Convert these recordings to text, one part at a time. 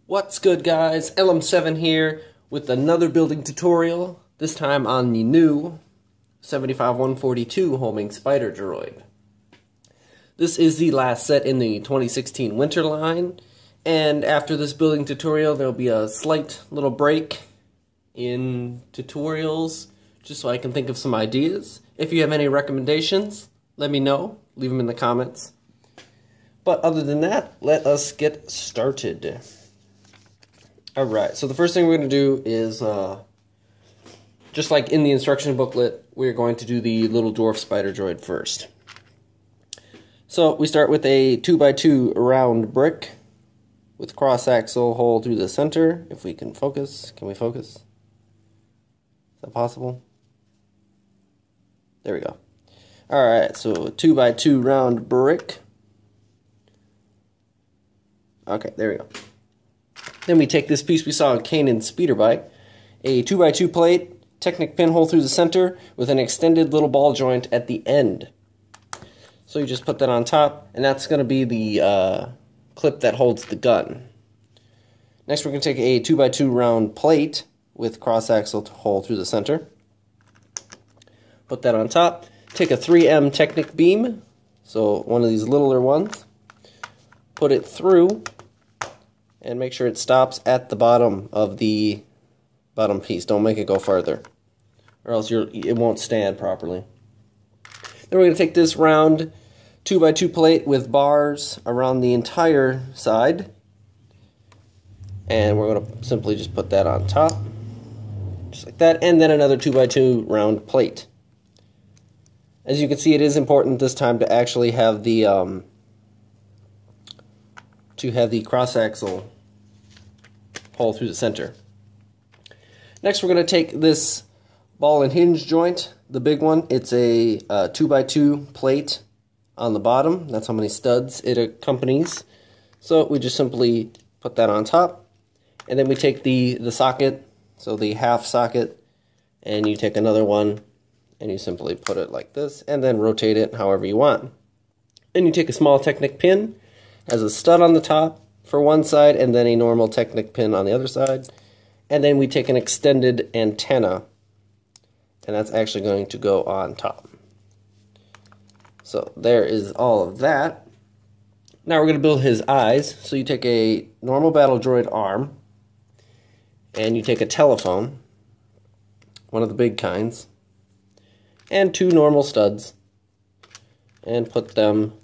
What's good, guys? LM7 here with another building tutorial, this time on the new 75142 homing spider droid. This is the last set in the 2016 winter line, and after this building tutorial there'll be a slight little break in tutorials just so I can think of some ideas. If you have any recommendations, let me know. Leave them in the comments. But other than that, let us get started. Alright, so the first thing we're going to do is, just like in the instruction booklet, we're going to do the little dwarf spider droid first. So we start with a 2x2 round brick with cross-axle hole through the center. If we can focus. Can we focus? Is that possible? There we go. Alright, so a 2x2 round brick. Okay, there we go. Then we take this piece we saw in Kanan's speeder bike, a 2x2 plate, Technic pinhole through the center with an extended little ball joint at the end. So you just put that on top, and that's going to be the clip that holds the gun. Next we're going to take a 2x2 round plate with cross-axle hole through the center. Put that on top. Take a 3M Technic beam, so one of these littler ones. Put it through, and make sure it stops at the bottom of the bottom piece. Don't make it go farther, or else it won't stand properly. Then we're going to take this round 2x2 plate with bars around the entire side, and we're going to simply just put that on top, just like that, and then another 2x2 round plate. As you can see, it is important this time to actually have the cross-axle hole through the center. Next we're going to take this ball and hinge joint, the big one. It's a 2x2 plate on the bottom. That's how many studs it accompanies. So we just simply put that on top, and then we take the socket, so the half socket, and you take another one and you simply put it like this, and then rotate it however you want. And you take a small Technic pin, has a stud on the top for one side, and then a normal Technic pin on the other side. And then we take an extended antenna, and that's actually going to go on top. So there is all of that. Now we're going to build his eyes. So you take a normal battle droid arm, and you take a telephone, one of the big kinds, and two normal studs, and put them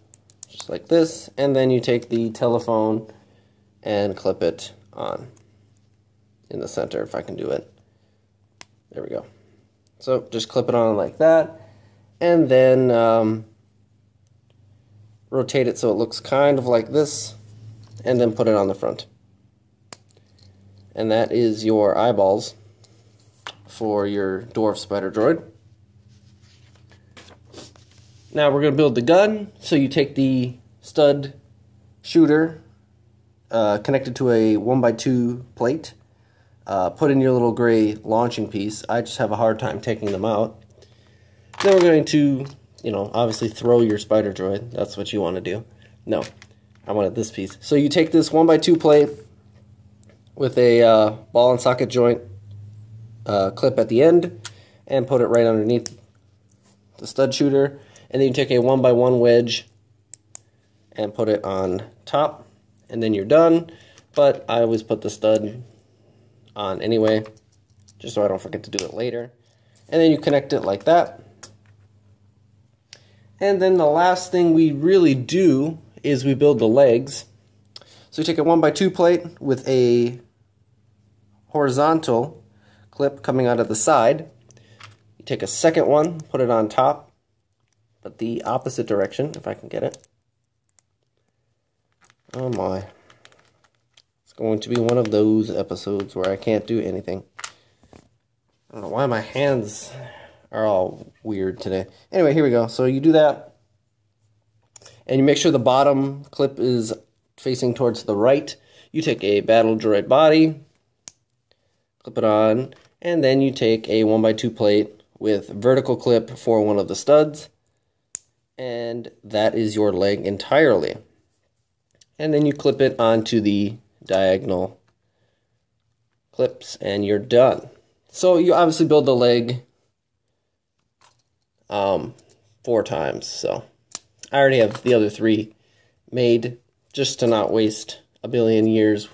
just like this, and then you take the telephone and clip it on in the center, if I can do it. There we go. So just clip it on like that, and then rotate it so it looks kind of like this, and then put it on the front. And that is your eyeballs for your dwarf spider droid. Now we're going to build the gun. So you take the stud shooter connected to a 1x2 plate, put in your little gray launching piece. I just have a hard time taking them out. Then we're going to, obviously throw your spider droid. That's what you want to do. No, I wanted this piece. So you take this 1x2 plate with a ball and socket joint clip at the end, and put it right underneath the stud shooter. And then you take a 1x1 wedge and put it on top, and then you're done. But I always put the stud on anyway, just so I don't forget to do it later. And then you connect it like that. And then the last thing we really do is we build the legs. So you take a 1x2 plate with a horizontal clip coming out of the side. You take a second one, put it on top, but the opposite direction, if I can get it. Oh my. It's going to be one of those episodes where I can't do anything. I don't know why my hands are all weird today. Anyway, here we go. So you do that, and you make sure the bottom clip is facing towards the right. You take a battle droid body, clip it on, and then you take a 1x2 plate with vertical clip for one of the studs, and that is your leg entirely. And then you clip it onto the diagonal clips, and you're done. So you obviously build the leg 4 times. So I already have the other 3 made just to not waste a billion years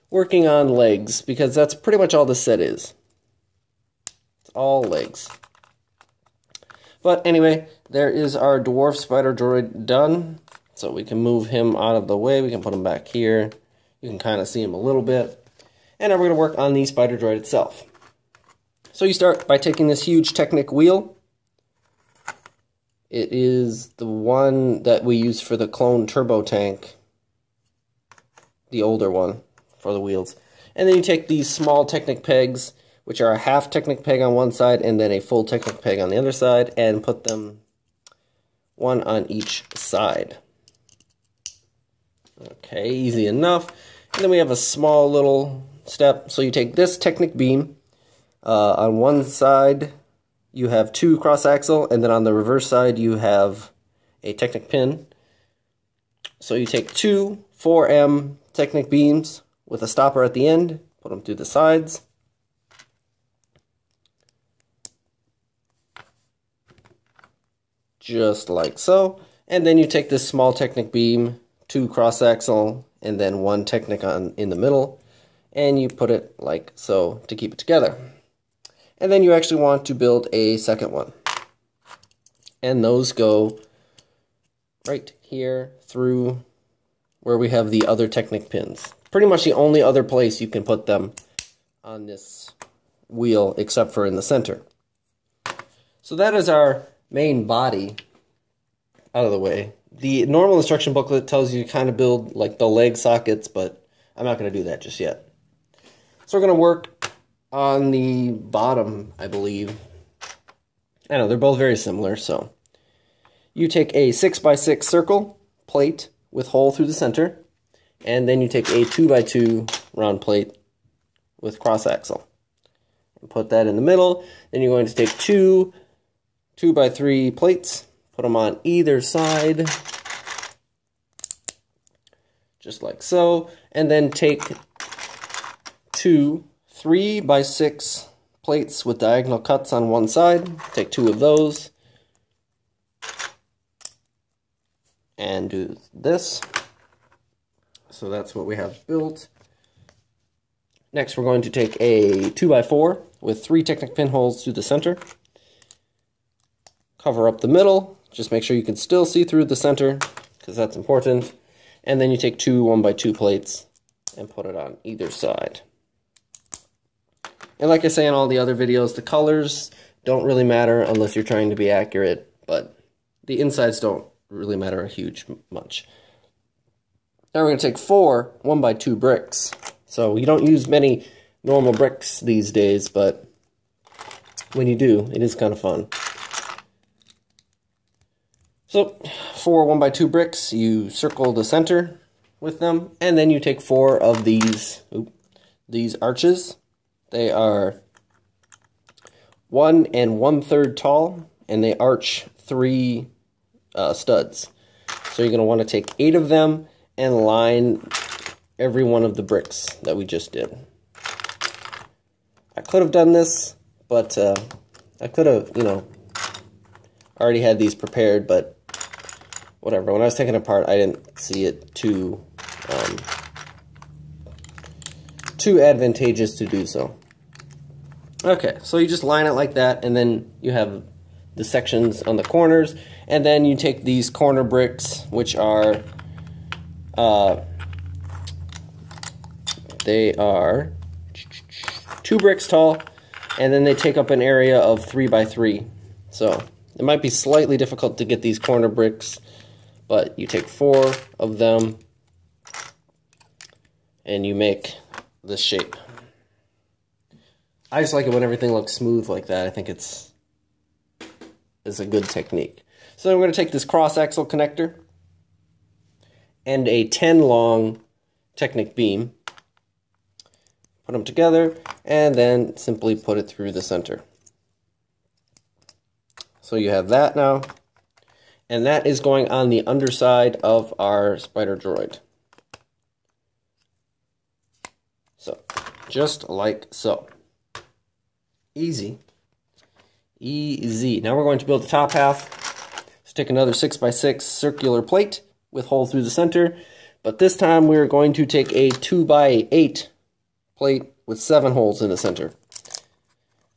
working on legs, because that's pretty much all the set is. It's all legs. But anyway, there is our dwarf spider droid done. So we can move him out of the way. We can put him back here. You can kind of see him a little bit. And now we're going to work on the spider droid itself. So you start by taking this huge Technic wheel. It is the one that we use for the clone turbo tank. The older one for the wheels. And then you take these small Technic pegs, which are a half Technic peg on one side and then a full Technic peg on the other side, and put them one on each side. Okay, easy enough. And then we have a small little step. So you take this Technic beam. On one side you have 2 cross-axle, and then on the reverse side you have a Technic pin. So you take 2 4M Technic beams with a stopper at the end, put them through the sides. Just like so. And then you take this small Technic beam, 2 cross-axle, and then 1 Technic in the middle, and you put it like so to keep it together. And then you actually want to build a second one. And those go right here through where we have the other Technic pins. Pretty much the only other place you can put them on this wheel except for in the center. So that is our main body out of the way. The normal instruction booklet tells you to kind of build like the leg sockets, but I'm not going to do that just yet. So we're going to work on the bottom, I believe. I know, they're both very similar. So you take a 6x6 circle plate with hole through the center, and then you take a 2x2 round plate with cross axle and put that in the middle. Then you're going to take 2 2x3 plates, put them on either side, just like so, and then take 2 3x6 plates with diagonal cuts on one side. Take 2 of those and do this. So that's what we have built. Next, we're going to take a 2x4 with 3 Technic pinholes through the center. Cover up the middle. Just make sure you can still see through the center, because that's important. And then you take 2 1x2 plates and put it on either side. And like I say in all the other videos, the colors don't really matter unless you're trying to be accurate, but the insides don't really matter a huge much. Now we're going to take 4 1x2 bricks. So you don't use many normal bricks these days, but when you do, it is kind of fun. So 4 1x2 bricks, you circle the center with them, and then you take 4 of these arches. They are 1 1/3 tall, and they arch 3 studs. So you're going to want to take 8 of them and line every one of the bricks that we just did. I could have done this, but I could have, already had these prepared, but whatever. When I was taking it apart, I didn't see it too advantageous to do so. Okay, so you just line it like that, and then you have the sections on the corners, and then you take these corner bricks, which are they are 2 bricks tall, and then they take up an area of 3x3. So it might be slightly difficult to get these corner bricks, but you take 4 of them and you make this shape. I just like it when everything looks smooth like that. I think it's a good technique. So then we're going to take this cross-axle connector and a 10 long Technic beam, put them together, and then simply put it through the center. So you have that now, and that is going on the underside of our spider droid. So just like so. Easy. Easy. Now we're going to build the top half. So take another 6x6 circular plate with hole through the center, but this time we're going to take a 2x8 plate with 7 holes in the center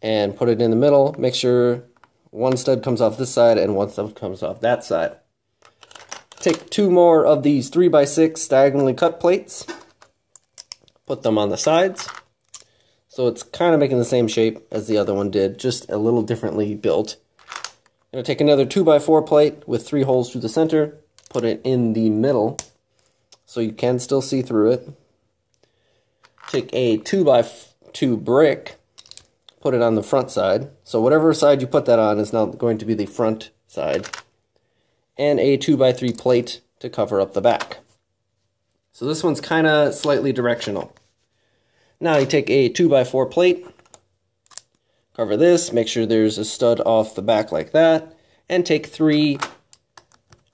and put it in the middle. Make sure one stud comes off this side and one stud comes off that side. Take 2 more of these 3x6 diagonally cut plates, put them on the sides. So it's kind of making the same shape as the other one did, just a little differently built. I'm going to take another 2x4 plate with 3 holes through the center, put it in the middle so you can still see through it. Take a 2x2 brick, put it on the front side. So whatever side you put that on is now going to be the front side. And a 2x3 plate to cover up the back. So this one's kind of slightly directional. Now you take a 2x4 plate, cover this, make sure there's a stud off the back like that, and take 3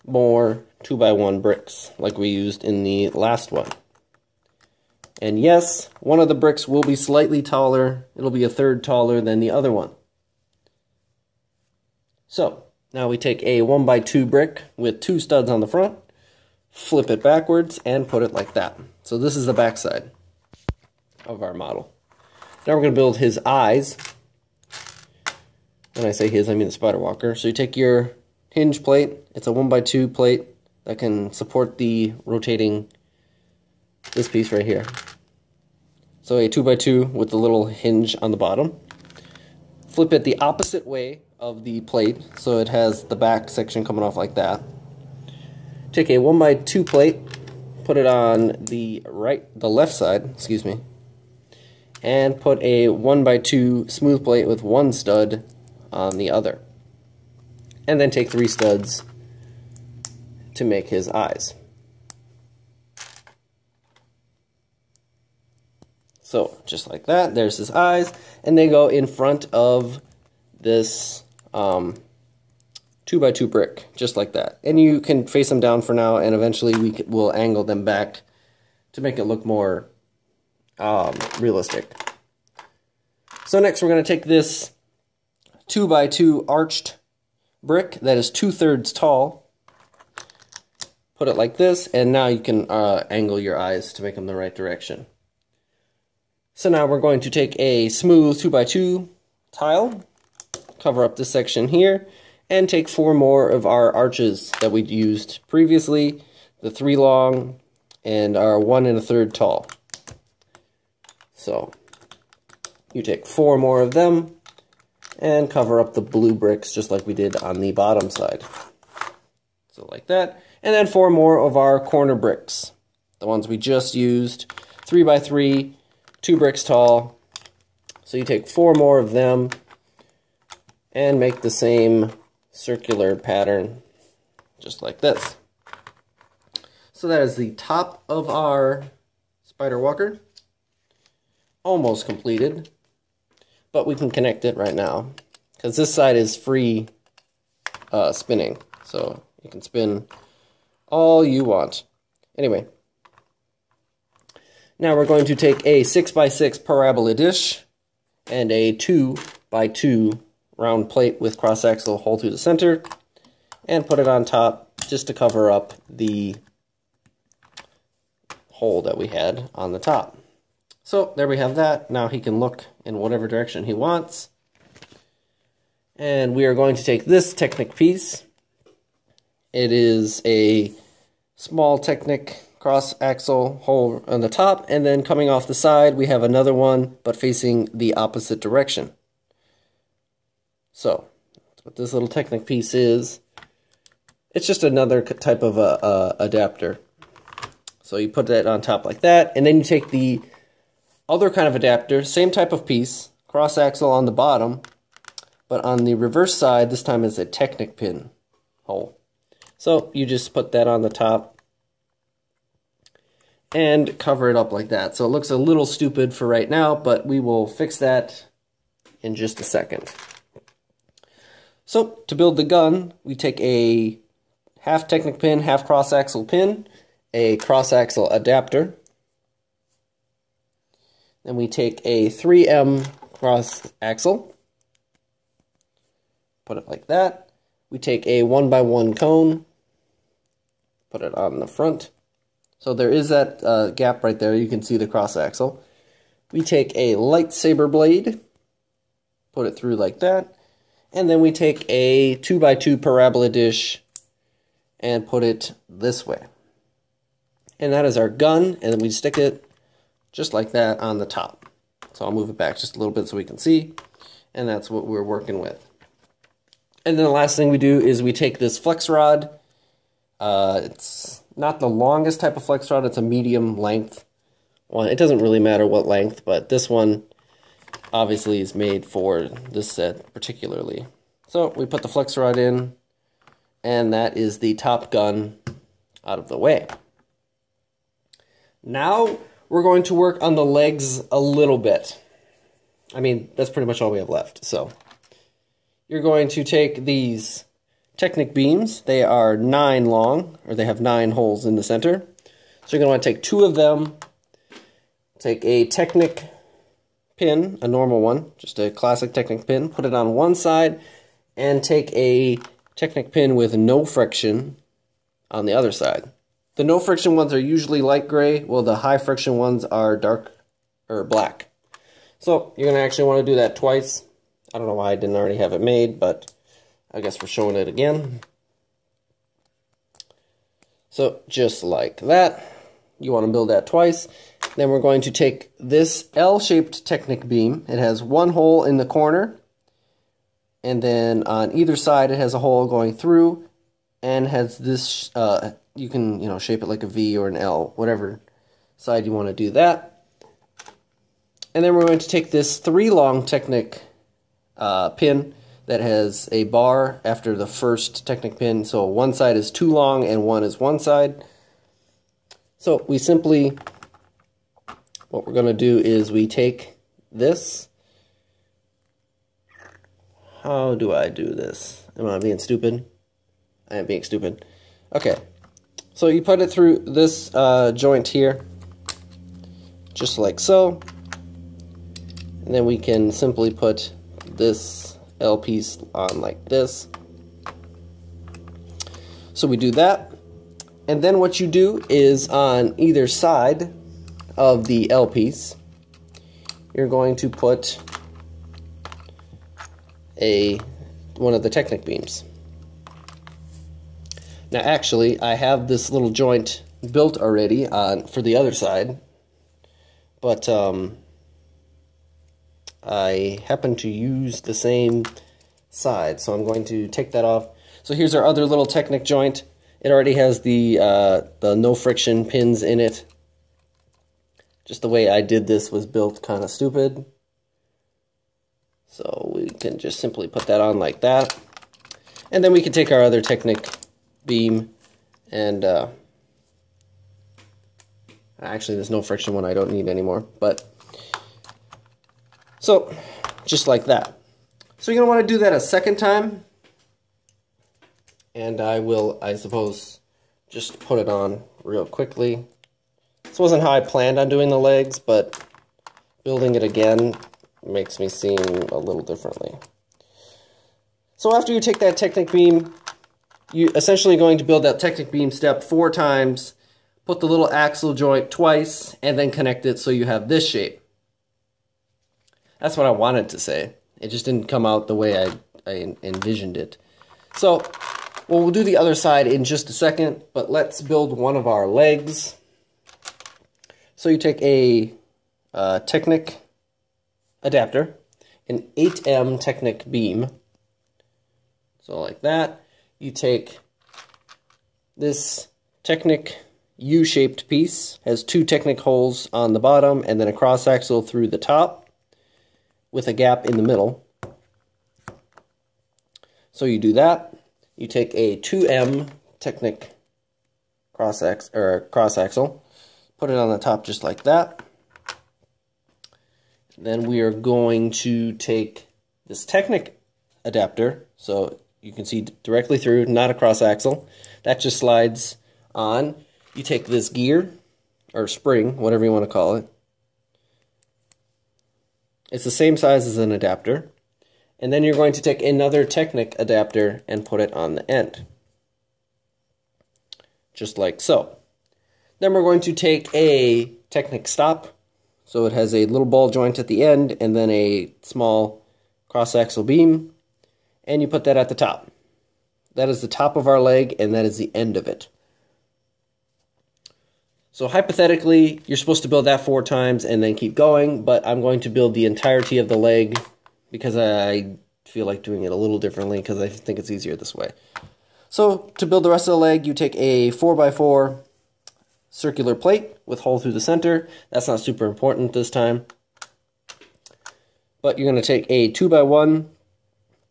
more 2x1 bricks like we used in the last one. And yes, one of the bricks will be slightly taller. It'll be a third taller than the other one. So now we take a 1x2 brick with 2 studs on the front, flip it backwards, and put it like that. So this is the back side of our model. Now we're going to build his eyes. When I say his, I mean the spider walker. So you take your hinge plate. It's a 1x2 plate that can support the rotating, this piece right here. So a 2x2 with the little hinge on the bottom. Flip it the opposite way of the plate, so it has the back section coming off like that. Take a 1x2 plate, put it on the left side, excuse me, and put a 1x2 smooth plate with 1 stud on the other. And then take 3 studs to make his eyes. So, just like that, there's his eyes, and they go in front of this 2x2 brick, just like that. And you can face them down for now, and eventually we will angle them back to make it look more realistic. So next we're going to take this 2x2 arched brick that is 2/3 tall, put it like this, and now you can angle your eyes to make them the right direction. So now we're going to take a smooth 2x2 tile, cover up this section here, and take 4 more of our arches that we used previously, the 3 long and our 1 1/3 tall. So you take 4 more of them and cover up the blue bricks just like we did on the bottom side. So like that. And then 4 more of our corner bricks, the ones we just used, 3x3, 2 bricks tall. So you take 4 more of them and make the same circular pattern just like this. So that is the top of our spider walker, almost completed, but we can connect it right now because this side is free spinning, so you can spin all you want. Anyway, now we're going to take a 6x6 parabola dish and a 2x2 round plate with cross-axle hole through the center and put it on top just to cover up the hole that we had on the top. So there we have that. Now he can look in whatever direction he wants. And we are going to take this Technic piece. It is a small Technic cross-axle hole on the top, and then coming off the side we have another one but facing the opposite direction. So that's what this little Technic piece is. It's just another type of adapter. So you put that on top like that, and then you take the other kind of adapter, same type of piece, cross-axle on the bottom, but on the reverse side, this time is a Technic pin hole. So you just put that on the top and cover it up like that. So it looks a little stupid for right now, but we will fix that in just a second. So to build the gun, we take a half Technic pin, half cross-axle pin, a cross-axle adapter, Then we take a 3M cross axle, put it like that. We take a 1x1 cone, put it on the front. So there is that gap right there. You can see the cross axle. We take a lightsaber blade, put it through like that. And then we take a 2x2 parabola dish and put it this way. And that is our gun, and then we stick it just like that on the top. So I'll move it back just a little bit so we can see, and that's what we're working with. And then the last thing we do is we take this flex rod. It's not the longest type of flex rod, it's a medium length one. It doesn't really matter what length, but this one obviously is made for this set particularly. So we put the flex rod in, and that is the top gun out of the way. Now we're going to work on the legs a little bit. I mean, that's pretty much all we have left. So you're going to take these Technic beams. They are 9 long, or they have 9 holes in the center. So you're going to want to take 2 of them, take a Technic pin, a normal one, just a classic Technic pin, put it on one side, and take a Technic pin with no friction on the other side. The no friction ones are usually light gray, while the high friction ones are dark or black. So you're going to actually want to do that twice. I don't know why I didn't already have it made, but I guess we're showing it again. So just like that, you want to build that twice. Then we're going to take this L-shaped Technic beam. It has 1 hole in the corner, and then on either side it has a hole going through, and has this, you can shape it like a V or an L, whatever side you want to do that. And then we're going to take this 3 long Technic pin that has a bar after the first Technic pin, so one side is 2 long and one is one side. So we simply, what we're going to do is we take this. How do I do this? Am I being stupid? I am being stupid. Okay, so you put it through this joint here, just like so. And then we can simply put this L piece on like this. So we do that, and then what you do is on either side of the L piece, you're going to put one of the Technic beams. Now actually, I have this little joint built already for the other side, but I happen to use the same side, so I'm going to take that off. So here's our other little Technic joint. It already has the no friction pins in it. Just the way I did this was built kind of stupid. So we can just simply put that on like that. And then we can take our other Technic beam and actually there's no friction one I don't need anymore, but so, just like that. So you're going to want to do that a second time. And I will, I suppose, just put it on real quickly. This wasn't how I planned on doing the legs, but building it again makes me seem a little differently. So after you take that Technic beam, you're essentially going to build that Technic beam step 4 times, put the little axle joint twice, and then connect it so you have this shape. That's what I wanted to say. It just didn't come out the way I envisioned it. So, well, we'll do the other side in just a second, but let's build one of our legs. So you take a Technic adapter, an 8M Technic beam. So like that. You take this Technic U-shaped piece, has 2 Technic holes on the bottom, and then a cross axle through the top, with a gap in the middle. So you do that. You take a 2M Technic cross axle, put it on the top just like that. Then we are going to take this Technic adapter, so you can see directly through, not a cross axle. That just slides on. You take this gear, or spring, whatever you want to call it, It's the same size as an adapter. And then you're going to take another Technic adapter and put it on the end. Just like so. Then we're going to take a Technic stop. So it has a little ball joint at the end and then a small cross-axle beam. And you put that at the top. That is the top of our leg and that is the end of it. So hypothetically, you're supposed to build that 4 times and then keep going, but I'm going to build the entirety of the leg because I feel like doing it a little differently because I think it's easier this way. So to build the rest of the leg, you take a 4x4 circular plate with hole through the center. That's not super important this time. But you're going to take a 2x1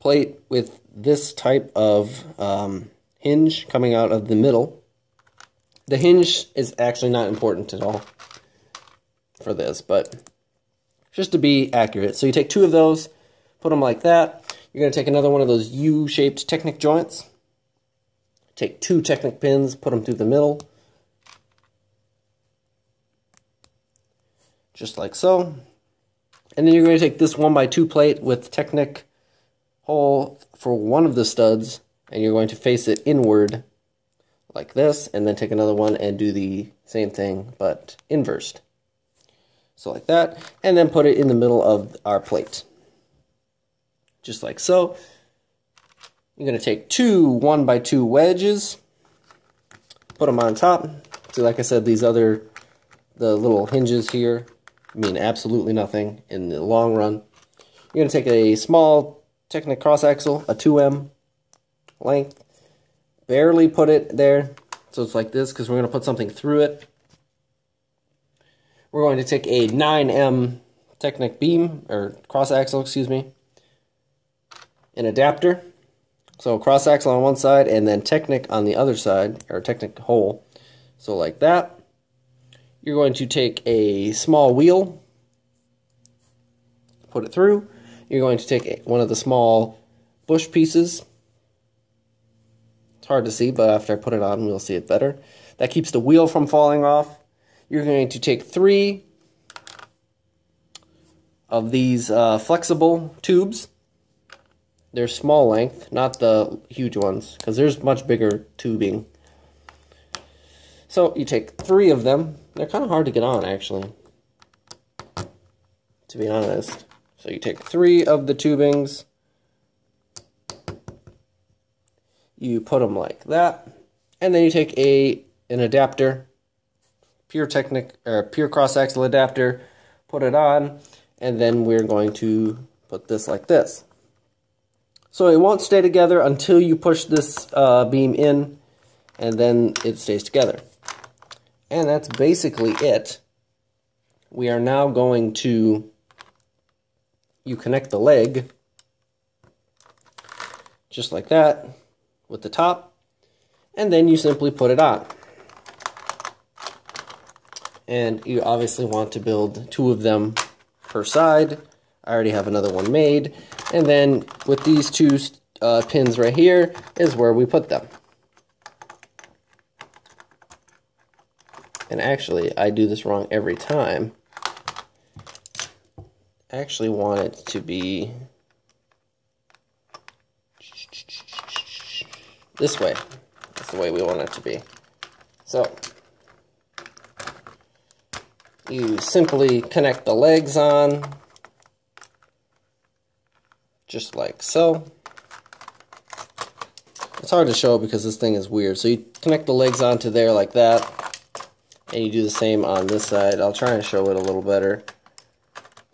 plate with this type of hinge coming out of the middle. The hinge is actually not important at all for this, but just to be accurate. So you take 2 of those, put them like that. You're going to take another one of those U-shaped Technic joints. Take 2 Technic pins, put them through the middle. Just like so. And then you're going to take this 1x2 plate with Technic hole for one of the studs, and you're going to face it inward like this, and then take another one and do the same thing, but inversed. So like that, and then put it in the middle of our plate. Just like so. You're going to take 2 1x2 wedges, put them on top. So like I said, the little hinges here mean absolutely nothing in the long run. You're going to take a small Technic cross axle, a 2M length, barely put it there, so it's like this because we're going to put something through it. We're going to take a 9M Technic beam, or cross axle, excuse me, an adapter. So cross axle on one side and then Technic on the other side, or Technic hole. So like that. You're going to take a small wheel, put it through. You're going to take one of the small bush pieces. It's hard to see, but after I put it on, we'll see it better. That keeps the wheel from falling off. You're going to take 3 of these flexible tubes. They're small length, not the huge ones, because there's much bigger tubing. So you take 3 of them. They're kind of hard to get on, actually, to be honest. So you take 3 of the tubings. You put them like that, and then you take an adapter, pure Technic or pure cross-axle adapter, put it on, and then we're going to put this like this. So it won't stay together until you push this beam in, and then it stays together. And that's basically it. We are now going to, you connect the leg, just like that, with the top, and then you simply put it on. And you obviously want to build 2 of them per side. I already have another one made. And then with these 2 pins right here is where we put them. And actually, I do this wrong every time. I actually want it to be this way. That's the way we want it to be. So you simply connect the legs on, just like so. It's hard to show because this thing is weird. So you connect the legs onto there like that, and you do the same on this side. I'll try and show it a little better,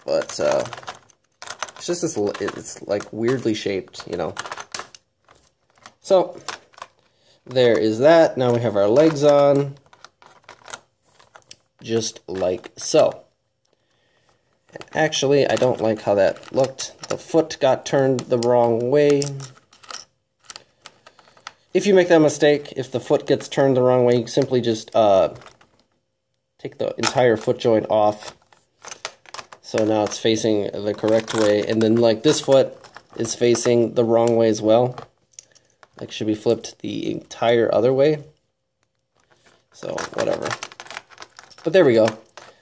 but it's just this. It's like weirdly shaped, you know. So there is that. Now we have our legs on, just like so. And actually, I don't like how that looked. The foot got turned the wrong way. If you make that mistake, if the foot gets turned the wrong way, you simply just take the entire foot joint off. So now it's facing the correct way. And then like this foot is facing the wrong way as well. Like should be flipped the entire other way. So whatever. But there we go.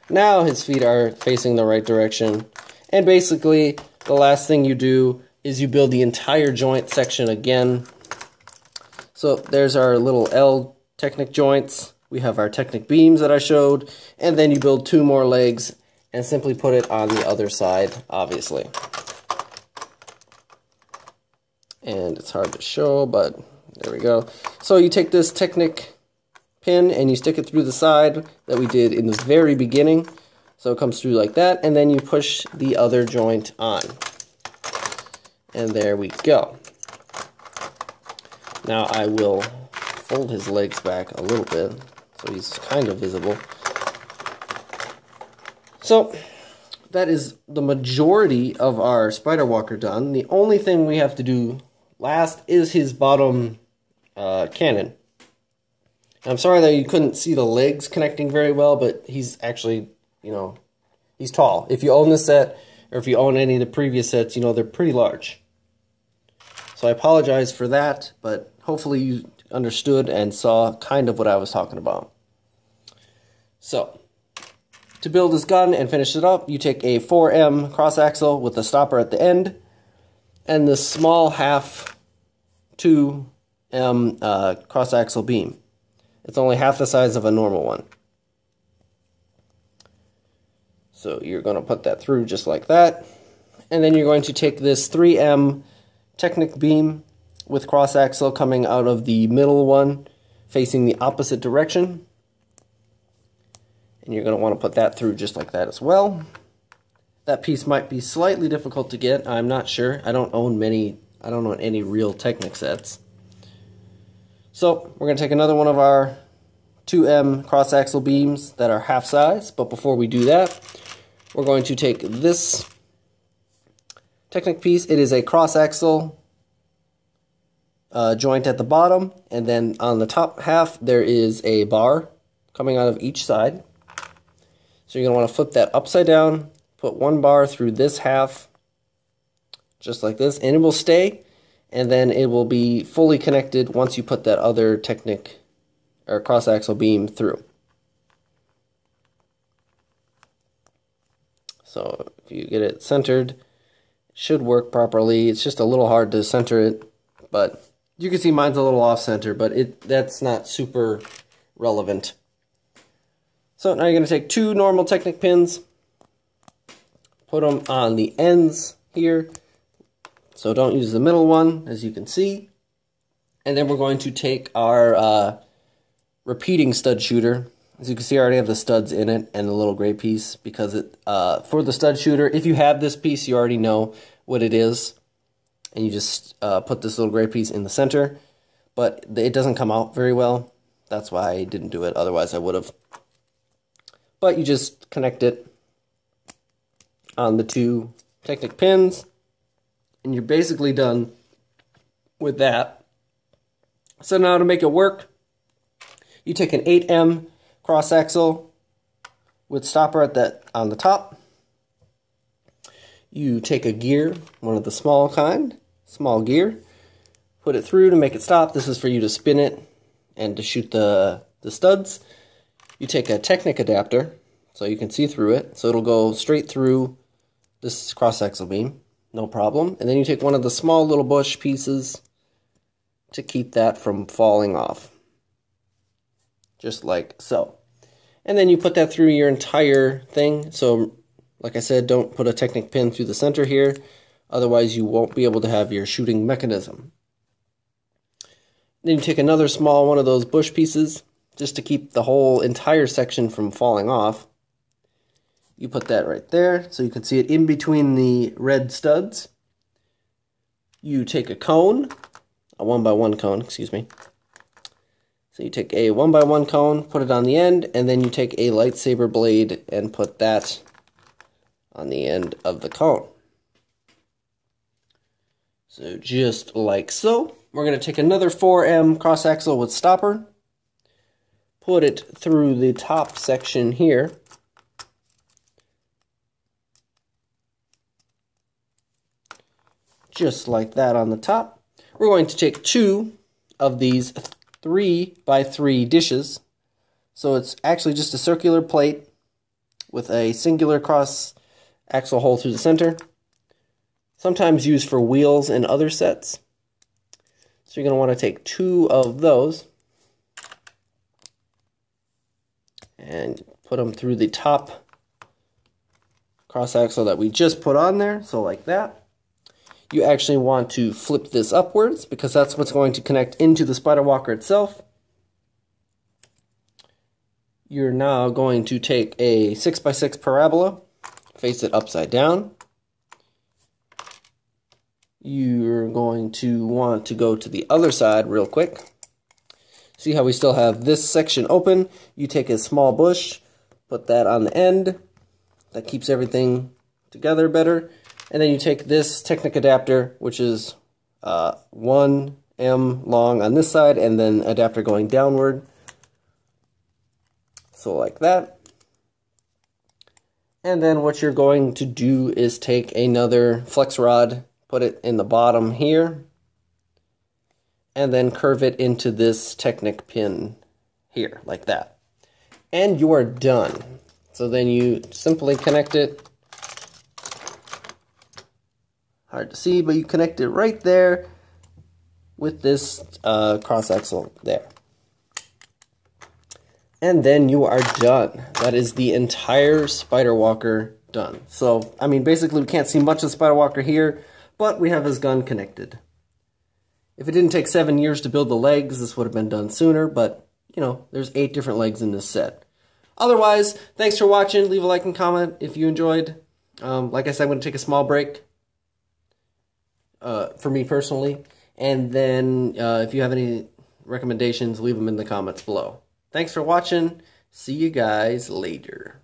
Now his feet are facing the right direction. And basically, the last thing you do is you build the entire joint section again. So there's our little L Technic joints. We have our Technic beams that I showed. And then you build 2 more legs and simply put it on the other side, obviously. And it's hard to show, but there we go. So you take this Technic pin and you stick it through the side that we did in the very beginning. So it comes through like that, and then you push the other joint on. And there we go. Now I will fold his legs back a little bit so he's kind of visible. So that is the majority of our spider walker done. The only thing we have to do last is his bottom cannon. I'm sorry that you couldn't see the legs connecting very well, but he's actually, you know, he's tall. If you own this set, or if you own any of the previous sets, you know they're pretty large. So I apologize for that, but hopefully you understood and saw kind of what I was talking about. So, to build this gun and finish it up, you take a 4M cross axle with a stopper at the end, and this small half 2M cross axle beam. It's only half the size of a normal one. So you're going to put that through just like that. And then you're going to take this 3M Technic beam with cross axle coming out of the middle one facing the opposite direction. And you're going to want to put that through just like that as well. That piece might be slightly difficult to get. I'm not sure. I don't own any real Technic sets. So we're going to take another one of our 2M cross axle beams that are half size, but before we do that, we're going to take this Technic piece. It is a cross axle joint at the bottom, and then on the top half there is a bar coming out of each side. So you're going to want to flip that upside down, put one bar through this half, just like this, and it will stay. And then it will be fully connected once you put that other Technic or cross axle beam through. So if you get it centered, it should work properly. It's just a little hard to center it, but you can see mine's a little off center, but that's not super relevant. So now you're going to take 2 normal Technic pins, put them on the ends here. So don't use the middle one, as you can see. And then we're going to take our repeating stud shooter. As you can see, I already have the studs in it and the little gray piece, because for the stud shooter, if you have this piece, you already know what it is. And you just put this little gray piece in the center. But it doesn't come out very well. That's why I didn't do it. Otherwise, I would have. But you just connect it on the 2 Technic pins. And you're basically done with that. So now to make it work, you take an 8M cross axle with stopper on the top. You take a gear, one of the small kind, small gear, put it through to make it stop. This is for you to spin it and to shoot the studs. You take a Technic adapter so you can see through it, so it'll go straight through this cross axle beam. No problem. And then you take one of the small little bush pieces to keep that from falling off. Just like so. And then you put that through your entire thing. So, like I said, don't put a Technic pin through the center here. Otherwise, you won't be able to have your shooting mechanism. Then you take another small one of those bush pieces, just to keep the whole entire section from falling off. You put that right there, so you can see it in between the red studs. You take a cone, a 1x1 cone, excuse me. So you take a 1x1 cone, put it on the end, and then you take a lightsaber blade and put that on the end of the cone. So just like so. We're going to take another 4M cross axle with stopper, put it through the top section here. Just like that on the top. We're going to take 2 of these 3x3 dishes. So it's actually just a circular plate with a singular cross axle hole through the center. Sometimes used for wheels in other sets. So you're going to want to take 2 of those and put them through the top cross axle that we just put on there, so like that. You actually want to flip this upwards because that's what's going to connect into the spider walker itself. You're now going to take a 6x6 parabola, face it upside down. You're going to want to go to the other side real quick. See how we still have this section open? You take a small bush, put that on the end. That keeps everything together better. And then you take this Technic adapter, which is 1 M long on this side, and then adapter going downward. So like that. And then what you're going to do is take another flex rod, put it in the bottom here, and then curve it into this Technic pin here, like that. And you are done. So then you simply connect it. Hard to see, but you connect it right there with this cross axle there. And then you are done. That is the entire spider walker done. So, I mean, basically we can't see much of the spider walker here, but we have his gun connected. If it didn't take 7 years to build the legs, this would have been done sooner, but, you know, there's 8 different legs in this set. Otherwise, thanks for watching. Leave a like and comment if you enjoyed. Like I said, I'm going to take a small break for me personally. And then if you have any recommendations, leave them in the comments below. Thanks for watching. See you guys later.